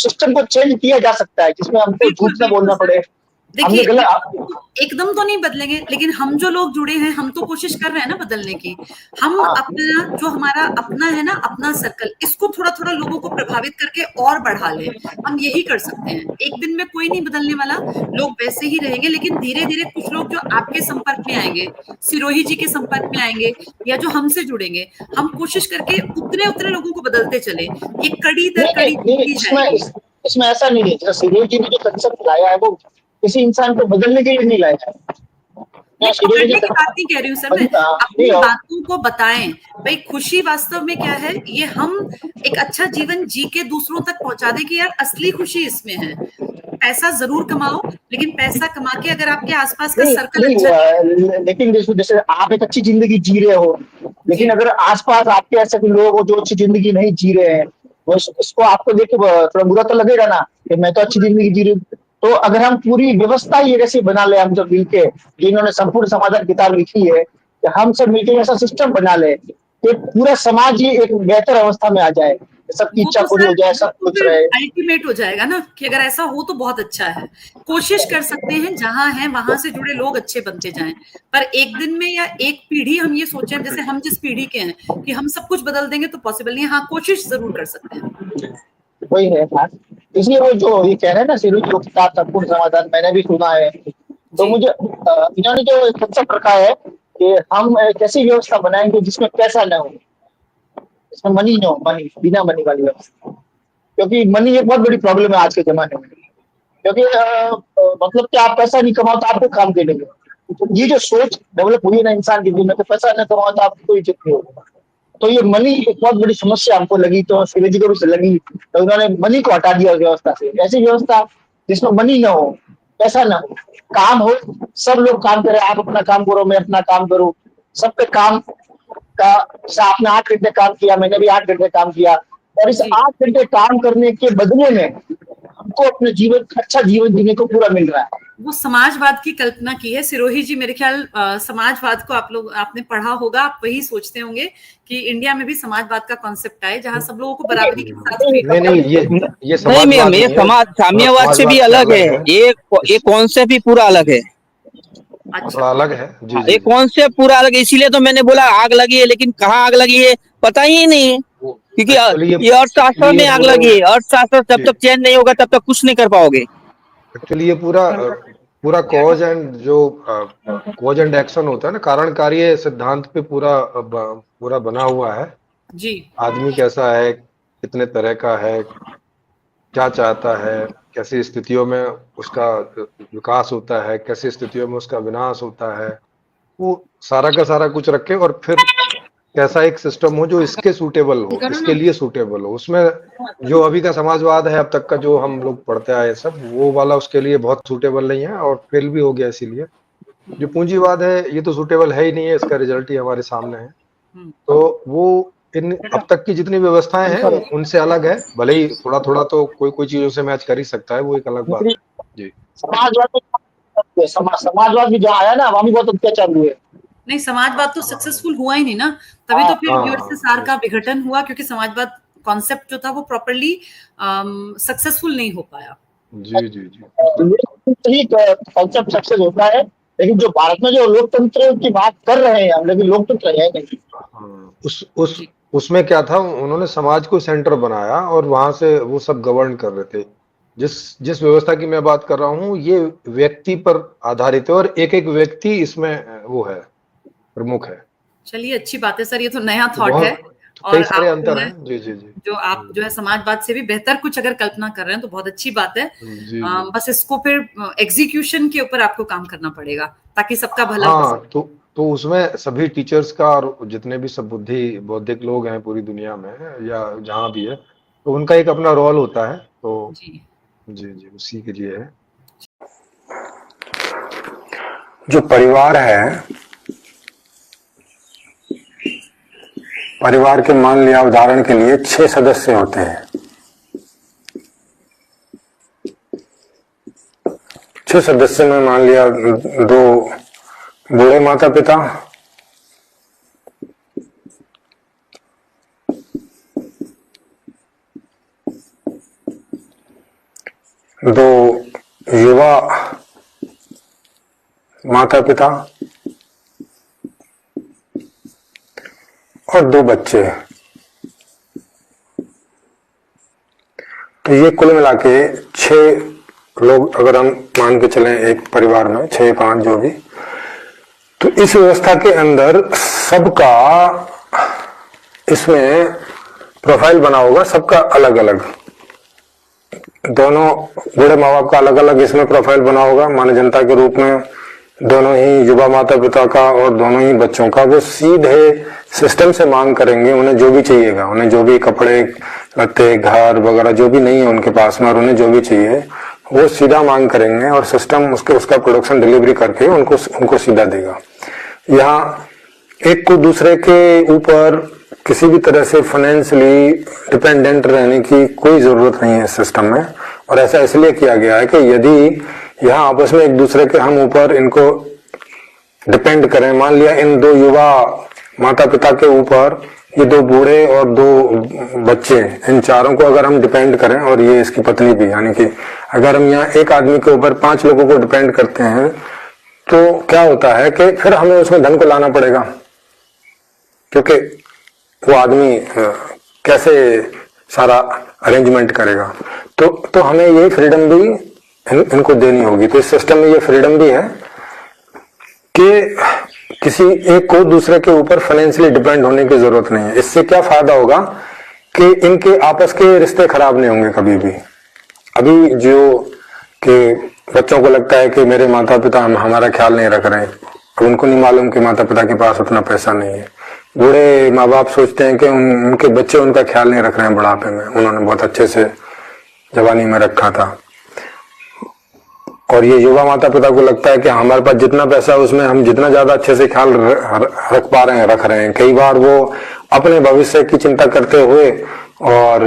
System को change किया जा सकता है, जिसमें हमको बिल्कुल झूठ ना बिल्कुल बोलना सर। पड़े। हमने देखिए गलत एकदम तो नहीं बदलेंगे, लेकिन हम जो लोग जुड़े हैं हम तो कोशिश कर रहे हैं ना बदलने की। हम हाँ अपना जो हमारा अपना है ना, अपना सर्कल, इसको थोड़ा थोड़ा लोगों को प्रभावित करके और बढ़ा लें। हम यही कर सकते हैं। एक दिन में कोई नहीं बदलने वाला, लोग वैसे ही रहेंगे, लेकिन धीरे धीरे कुछ लोग जो आपके संपर्क में आएंगे, सिरोही जी के संपर्क में आएंगे, या जो हमसे जुड़ेंगे, हम कोशिश करके उतने उतने लोगों को बदलते चले। ये कड़ी दर नहीं कड़ी नहीं नहीं, की इसमें जाएगी। इसमें ऐसा नहीं है। जैसे सीरियल जी ने जो कंसेप्ट लाया है, वो किसी इंसान को बदलने के लिए नहीं लाया है। नहीं, सीरियल जी पकड़ने ने की बात नहीं कह रही हूँ सर मैं, नहीं अपनी बातों को बताएं। भाई खुशी वास्तव में क्या है, ये हम एक अच्छा जीवन जी के दूसरों तक पहुंचा दें कि यार असली खुशी इसमें है। पैसा जरूर कमाओ, लेकिन पैसा कमा के अगर आपके आसपास का नहीं सर्कल नहीं अच्छा नहीं। लेकिन जैसे जैसे आप एक अच्छी जिंदगी जी रहे हो, जी लेकिन अगर आसपास आपके ऐसे कोई लोग हो जो अच्छी जिंदगी नहीं जी रहे हैं, वो इसको आपको देख के थोड़ा बुरा तो लगेगा ना, कि मैं तो अच्छी जिंदगी जी रही हूँ। तो अगर हम पूरी व्यवस्था ही ऐसी बना ले, हम सब मिलके, जिन्होंने संपूर्ण समाधान किताब लिखी है, कि हम सब मिलकर ऐसा सिस्टम बना ले कि पूरा समाज ही एक बेहतर अवस्था में आ जाए, सबकी वो इच्छा तो पूरी सर, हो जाए, वो सब तो कुछ फिर रहे। अल्टीमेट हो जाएगा ना कि अगर ऐसा हो तो बहुत अच्छा है। कोशिश कर सकते हैं, जहां हैं वहां से जुड़े लोग अच्छे बनते जाएं। पर एक दिन में या एक पीढ़ी हम ये सोचें, जैसे हम जिस पीढ़ी के हैं, कि हम सब कुछ बदल देंगे तो पॉसिबल नहीं है। हाँ, कोशिश जरूर कर सकते हैं। वही है बात। इसलिए वो जो ये कह रहे हैं ना, सिर्फ जो किताब संपूर्ण समाधान, मैंने भी सुना है। तो जी मुझे इन्होंने जो कंसेप्ट रखा है कि हम एक ऐसी व्यवस्था बनाएंगे जिसमें पैसा न हो, इसमें मनी न हो, मनी बिना मनी वाली व्यवस्था। क्योंकि मनी एक बहुत बड़ी प्रॉब्लम है आज के जमाने में। क्योंकि मतलब कि आप पैसा नहीं कमाओ तो आपको काम दे देंगे। तो ये जो सोच डेवलप हुई है ना इंसान की दिल में, तो पैसा न कमाओ तो आपको कोई इज्जत नहीं होगी। तो ये मनी एक बहुत बड़ी समस्या हमको लगी, तो सूर्य को भी से लगी, तो उन्होंने मनी को हटा दिया व्यवस्था से। ऐसी व्यवस्था जिसमें मनी ना हो, पैसा ना हो, काम हो, सब लोग काम करें, आप अपना काम करो, मैं अपना काम करूं, सब पे काम का। जैसे आपने 8 घंटे काम किया, मैंने भी 8 घंटे काम किया, और इस जी 8 घंटे काम करने के बदले में हमको अपने जीवन अच्छा जीवन जीने को पूरा मिल रहा है। वो समाजवाद की कल्पना की है सिरोही जी। मेरे ख्याल समाजवाद को आप लोग आपने पढ़ा होगा, आप वही सोचते होंगे कि इंडिया में भी समाजवाद का कॉन्सेप्ट आए, जहाँ सब लोगों को बराबरी के साथ ट्रीट नहीं किया नहीं, जाए। ये नहीं मैम, समाजवाद ये नहीं है, समाज थोड़ा साम्यवाद से भी समाजवाद से अलग है। अलग है। ये कॉन्सेप्ट ही पूरा अलग है। अच्छा, थोड़ा अलग है। जी हाँ, जी ये जी। कॉन्सेप्ट पूरा अलग है, इसीलिए तो मैंने बोला आग लगी है, लेकिन कहाँ आग लगी है पता ही नहीं। क्योंकि एक्चुअली ये अर्थशास्त्र ये में आग पूरा लगी है। अर्थशास्त्र जब जी तक चेंज नहीं होगा तब तक कुछ नहीं कर पाओगे। एक्चुअली ये पूरा पूरा कॉज एंड जो कॉज एंड एक्शन होता है ना, कारण कार्य सिद्धांत पे पूरा पूरा बना हुआ है। जी आदमी कैसा है, कितने तरह का है, क्या चाहता है, कैसी स्थितियों में उसका विकास होता है, कैसी स्थितियों में उसका विनाश होता है, वो सारा का सारा कुछ रखे, और फिर कैसा एक सिस्टम हो जो इसके सूटेबल हो, इसके लिए सूटेबल हो। उसमें जो अभी का समाजवाद है, अब तक का जो हम लोग पढ़ते आए सब, वो वाला उसके लिए बहुत सूटेबल नहीं है और फेल भी हो गया। इसीलिए जो पूंजीवाद है, ये तो सूटेबल है ही नहीं है, इसका रिजल्ट ही हमारे सामने है। तो वो इन अब तक की जितनी व्यवस्थाएं हैं उनसे अलग है, भले ही थोड़ा थोड़ा तो कोई कोई चीजों से मैच कर ही सकता है, वो एक अलग बात है। जी समाजवाद समाजवाद भी जहाँ आया ना, वहां भी बहुत अत्याचार हुए। नहीं, समाजवाद तो सक्सेसफुल हुआ ही नहीं ना, तभी तो फिर हाँ यूएसएसआर हाँ का विघटन हुआ, क्योंकि समाजवाद कॉन्सेप्ट जो था वो प्रॉपरली सक्सेसफुल नहीं हो पाया। जी जी जी। सही कॉन्सेप्ट सक्सेस होता है, लेकिन जो भारत में जो लोकतंत्र की बात कर रहे हैं हम, लेकिन लोकतंत्र है नहीं। हाँ, उसमें क्या था, उन्होंने समाज को सेंटर बनाया और वहां से वो सब गवर्न कर रहे थे। जिस जिस व्यवस्था की मैं बात कर रहा हूँ, ये व्यक्ति पर आधारित है, और एक एक व्यक्ति इसमें वो है, प्रमुख है। चलिए, अच्छी बात है सर, ये तो नया तो थॉट है। बहुत कई और सारे आप जो अंतर है, हैं। जी जी जी। जो आप जो है समाजवाद से भी बेहतर कुछ अगर कल्पना कर रहे हैं तो बहुत अच्छी बात है। जी जी। बस इसको फिर एग्जीक्यूशन के ऊपर आपको काम करना पड़ेगा, ताकि सबका भला हो हाँ, सके। तो उसमें सभी टीचर्स का और जितने भी सब बौद्धिक लोग हैं पूरी दुनिया में या जहाँ भी है, तो उनका एक अपना रोल होता है। तो जी जी जी, उसी के लिए है। जो परिवार है, परिवार के मान लिया उदाहरण के लिए 6 सदस्य होते हैं। 6 सदस्य में मान लिया 2 बूढ़े माता पिता, दो युवा माता पिता और दो बच्चे। तो ये कुल मिला के 6 लोग अगर हम मान के चलें एक परिवार में, 6-5 जो भी, तो इस व्यवस्था के अंदर सबका इसमें प्रोफाइल बना होगा, सबका अलग अलग। दोनों बूढ़े माँ बाप का अलग अलग इसमें प्रोफाइल बना होगा मानव जनता के रूप में, दोनों ही युवा माता पिता का और दोनों ही बच्चों का। वो सीधे सिस्टम से मांग करेंगे, उन्हें जो भी चाहिएगा, उन्हें जो भी कपड़े लत्ते घर वगैरह जो भी नहीं है उनके पास में और उन्हें जो भी चाहिए वो सीधा मांग करेंगे और सिस्टम उसका प्रोडक्शन डिलीवरी करके उनको सीधा देगा। यहाँ एक को दूसरे के ऊपर किसी भी तरह से फाइनेंशियली डिपेंडेंट रहने की कोई जरूरत नहीं है इस सिस्टम में। और ऐसा इसलिए किया गया है कि यदि यहाँ आपस में एक दूसरे के हम ऊपर इनको डिपेंड करें, मान लिया इन दो युवा माता पिता के ऊपर ये दो बूढ़े और दो बच्चे, इन चारों को अगर हम डिपेंड करें और ये इसकी पत्नी भी, यानी कि अगर हम यहाँ एक आदमी के ऊपर 5 लोगों को डिपेंड करते हैं तो क्या होता है कि फिर हमें उसमें धन को लाना पड़ेगा, क्योंकि वो आदमी कैसे सारा अरेंजमेंट करेगा। तो हमें ये फ्रीडम भी इनको देनी होगी। तो इस सिस्टम में ये फ्रीडम भी है कि किसी एक को दूसरे के ऊपर फाइनेंशियली डिपेंड होने की जरूरत नहीं है। इससे क्या फायदा होगा कि इनके आपस के रिश्ते खराब नहीं होंगे कभी भी। अभी जो कि बच्चों को लगता है कि मेरे माता पिता हमारा ख्याल नहीं रख रहे हैं, अब उनको नहीं मालूम कि माता पिता के पास उतना पैसा नहीं है। बूढ़े माँ बाप सोचते हैं कि उनके बच्चे उनका ख्याल नहीं रख रहे हैं बुढ़ापे में, उन्होंने बहुत अच्छे से जवानी में रखा था। और ये युवा माता पिता को लगता है कि हमारे पास जितना पैसा है उसमें हम जितना ज्यादा अच्छे से ख्याल रख पा रहे हैं रख रहे हैं। कई बार वो अपने भविष्य की चिंता करते हुए और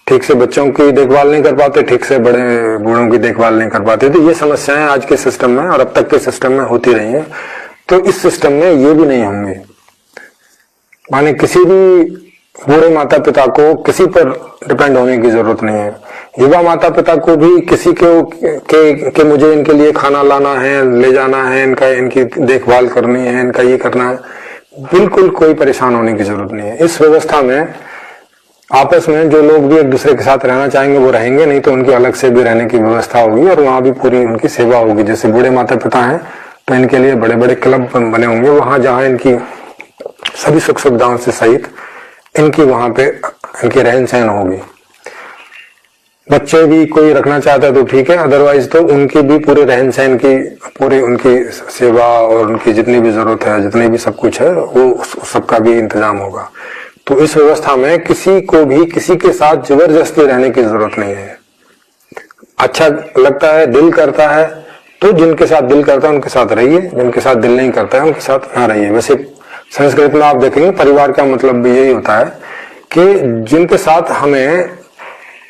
ठीक से बच्चों की देखभाल नहीं कर पाते, ठीक से बड़े बूढ़ों की देखभाल नहीं कर पाते। तो ये समस्याएं आज के सिस्टम में और अब तक के सिस्टम में होती रही हैं। तो इस सिस्टम में ये भी नहीं होंगे। माने किसी भी बूढ़े माता पिता को किसी पर डिपेंड होने की जरूरत नहीं है। युवा माता पिता को भी किसी के मुझे इनके लिए खाना लाना है, ले जाना है, इनकी देखभाल करनी है, इनका ये करना है, बिल्कुल कोई परेशान होने की जरूरत नहीं है। इस व्यवस्था में आपस में जो लोग भी एक दूसरे के साथ रहना चाहेंगे वो रहेंगे, नहीं तो उनकी अलग से भी रहने की व्यवस्था होगी और वहां भी पूरी उनकी सेवा होगी। जैसे बूढ़े माता पिता हैं तो इनके लिए बड़े बड़े क्लब बने होंगे, वहां जहां इनकी सभी सुख सुविधाओं से सहित इनकी वहां पे इनकी रहन सहन होगी। बच्चे भी कोई रखना चाहता है तो ठीक है, अदरवाइज तो उनकी भी पूरे रहन सहन की पूरी उनकी सेवा और उनकी जितनी भी जरूरत है, जितनी भी सब कुछ है, वो सबका भी इंतजाम होगा। तो इस व्यवस्था में किसी को भी किसी के साथ जबरदस्ती रहने की जरूरत नहीं है। अच्छा लगता है, दिल करता है तो जिनके साथ दिल करता है उनके साथ रहिए, जिनके साथ दिल नहीं करता है उनके साथ ना रहिए। वैसे संस्कृत में आप देखेंगे परिवार का मतलब भी यही होता है कि जिनके साथ हमें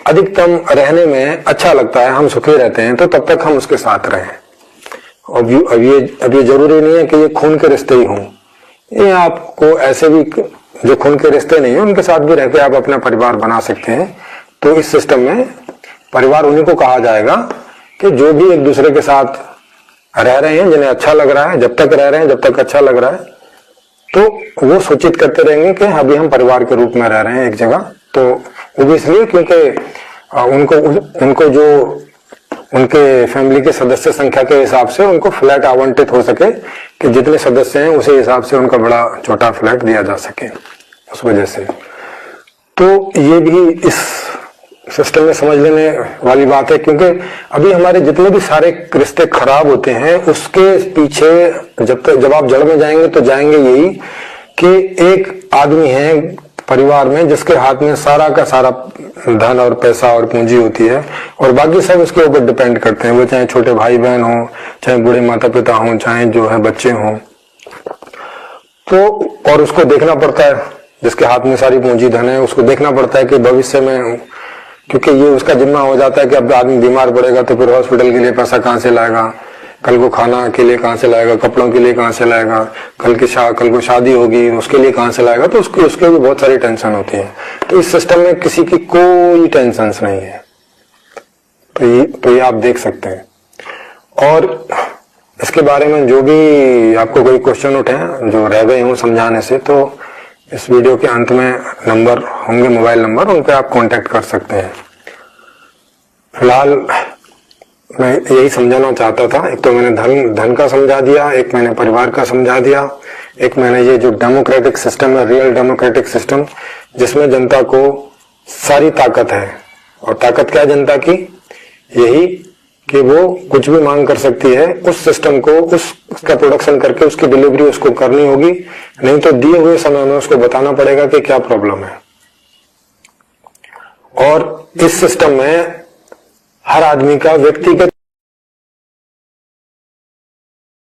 अधिकतम रहने में अच्छा लगता है, हम सुखी रहते हैं, तो तब तक हम उसके साथ रहें। अब ये जरूरी नहीं है कि ये खून के रिश्ते ही हों। ये आपको ऐसे भी जो खून के रिश्ते नहीं है उनके साथ भी रहकर आप अपना परिवार बना सकते हैं। तो इस सिस्टम में परिवार उन्हीं को कहा जाएगा कि जो भी एक दूसरे के साथ रह रहे हैं, जिन्हें अच्छा लग रहा है, जब तक रह रहे हैं जब तक अच्छा लग रहा है, तो वो सूचित करते रहेंगे कि अभी हम परिवार के रूप में रह रहे हैं एक जगह। तो वो भी इसलिए क्योंकि उनको जो उनके फैमिली के सदस्य संख्या के हिसाब से उनको फ्लैट आवंटित हो सके कि जितने सदस्य हैं उसी हिसाब से उनका बड़ा छोटा फ्लैट दिया जा सके, उस वजह से। तो ये भी इस सिस्टम में समझ लेने वाली बात है, क्योंकि अभी हमारे जितने भी सारे रिश्ते खराब होते हैं उसके पीछे जब आप जड़ में जाएंगे तो जाएंगे यही कि एक आदमी है परिवार में जिसके हाथ में सारा का सारा धन और पैसा और पूंजी होती है और बाकी सब उसके ऊपर डिपेंड करते हैं। वो चाहे छोटे भाई बहन हो, चाहे बूढ़े माता पिता हो, चाहे जो है बच्चे हों, तो और उसको देखना पड़ता है। जिसके हाथ में सारी पूंजी धन है उसको देखना पड़ता है कि भविष्य में, क्योंकि ये उसका जिम्मा हो जाता है कि अब आदमी बीमार पड़ेगा तो फिर हॉस्पिटल के लिए पैसा कहाँ से लाएगा, कल को खाना के लिए कहाँ से लाएगा, कपड़ों के लिए कहाँ से लाएगा, कल को शादी होगी उसके लिए कहाँ से लाएगा। तो उसके भी बहुत सारी टेंशन होती है। तो इस सिस्टम में किसी की कोई टेंशन नहीं है। तो ये आप देख सकते हैं। और इसके बारे में जो भी आपको कोई क्वेश्चन उठे हैं जो रह गए हों समझाने से, तो इस वीडियो के अंत में नंबर होंगे, मोबाइल नंबर, उन पे आप कांटेक्ट कर सकते हैं। फिलहाल मैं यही समझाना चाहता था। एक तो मैंने धन का समझा दिया, एक मैंने परिवार का समझा दिया, एक मैंने ये जो डेमोक्रेटिक सिस्टम है, रियल डेमोक्रेटिक सिस्टम, जिसमें जनता को सारी ताकत है। और ताकत क्या है जनता की? यही कि वो कुछ भी मांग कर सकती है, उस सिस्टम को उसका प्रोडक्शन करके उसकी डिलीवरी उसको करनी होगी, नहीं तो दिए हुए समय में उसको बताना पड़ेगा कि क्या प्रॉब्लम है। और इस सिस्टम में हर आदमी का व्यक्तिगत